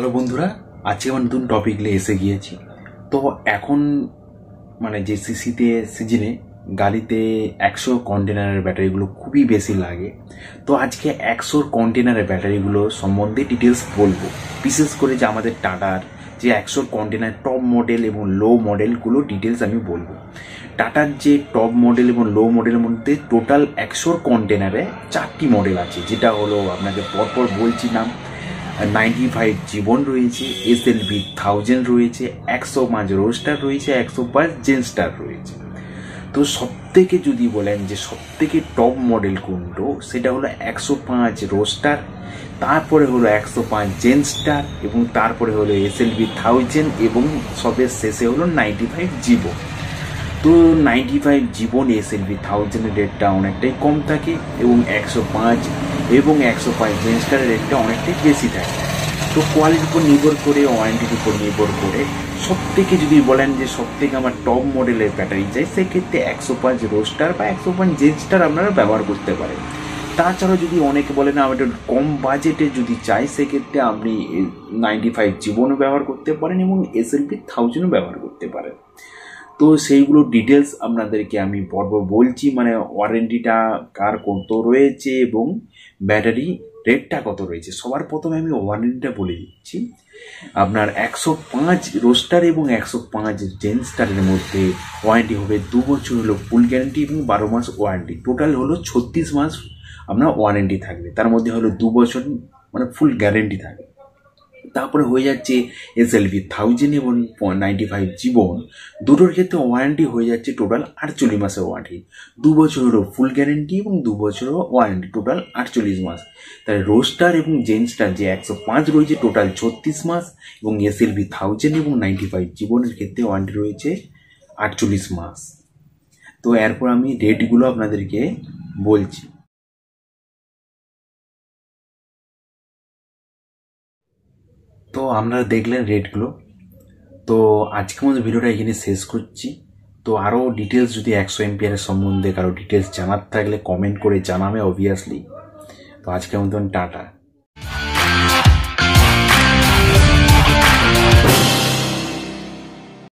Hello বন্ধুরা, আজকে আমার নতুন টপিক নিয়ে এসে গিয়েছি। তো এখন যে সিসিতে সিজনে গাড়িতে 100 কন্টেনারের ব্যাটারিগুলো খুবই বেশি লাগে। তো আজকে 100 কন্টেনারের ব্যাটারিগুলো সম্বন্ধে ডিটেলস বলবো। বিশেষ করে যে আমাদের টাটার যে 100 কন্টেনার টপ মডেল এবং লো মডেলগুলো ডিটেলস আমি বলবো। টাটার যে টপ মডেল এবং লো মডেলের মধ্যে টোটাল 100 কন্টেনারে 4টি মডেল আছে, যেটা হলো আপনাকে পরপর বলছি নাম। 95 জীবন রয়েছে, SLV 1000 রয়েছে, 105 রোস্টার রয়েছে, 105 জেনস্টার রয়েছে। তো সবথেকে যদি বলেন যে সবথেকে টপ মডেল কোনটো, সেটা হলো 105 রোস্টার, তারপরে হলো 105 জেনস্টার এবং তারপরে হলো SLV 1000 এবং সবের শেষে হলো 95 জীবন। তো 95 জীবন SLV 1000 এর রেটটা অনেকটাই কম থাকে এবং 105 এবং 105 জেনস্টারের রেটটা অনেকটাই বেশি থাকে। তো কোয়ালিটির উপর নির্ভর করে, ওয়ারেন্টির উপর নির্ভর করে, সব থেকে যদি বলেন যে সব থেকে আমার টপ মডেলের ব্যাটারি চাই, সেক্ষেত্রে 105 রোস্টার বা 105 জেনস্টার আপনারা ব্যবহার করতে পারেন। তাছাড়াও যদি অনেকে বলেন আমার একটু কম বাজেটে যদি চাই, সেক্ষেত্রে আপনি 95 জীবনও ব্যবহার করতে পারেন এবং SLV 1000ও ব্যবহার করতে পারেন। তো সেইগুলো ডিটেলস আপনাদেরকে আমি পরপর বলছি, ওয়ারেন্টিটা কার কত রয়েছে এবং ব্যাটারি রেটটা কত রয়েছে। সবার প্রথমে আমি ওয়ারেন্টিটা বলে দিচ্ছি। আপনার 105 রোস্টার এবং 105 জেনস্টারের মধ্যে ওয়ারেন্টি হবে 2 বছর হলো ফুল গ্যারেন্টি এবং 12 মাস ওয়ারেন্টি। টোটাল হলো 36 মাস আপনার ওয়ারেন্টি থাকবে, তার মধ্যে হলো 2 বছর ফুল গ্যারেন্টি থাকবে। তারপরে হয়ে যাচ্ছে SLV 1000 এবং 95 জীবন, দুটোর ক্ষেত্রে ওয়ারেন্টি হয়ে যাচ্ছে টোটাল 48 মাসের ওয়ারেন্টি। 2 বছরেরও ফুল গ্যারেন্টি এবং 2 বছরেরও ওয়ারেন্টি, টোটাল 48 মাস। তাই রোস্টার এবং জেনস্টার যে 105 রয়েছে টোটাল 36 মাস এবং SLV 1000 এবং 95 জীবনের ক্ষেত্রে ওয়ারেন্টি রয়েছে 48 মাস। তো এরপর আমি রেটগুলো আপনাদেরকে বলছি। তো আপনারা দেখলেন রেটগুলো। তো আজকের মধ্যে ভিডিওটা এখানে শেষ করছি। তো আরও ডিটেলস যদি 100 এমপিআরের সম্বন্ধে কারো ডিটেলস জানার থাকলে কমেন্ট করে জানাবে অবভিয়াসলি। তো আজকের মতন টাটা।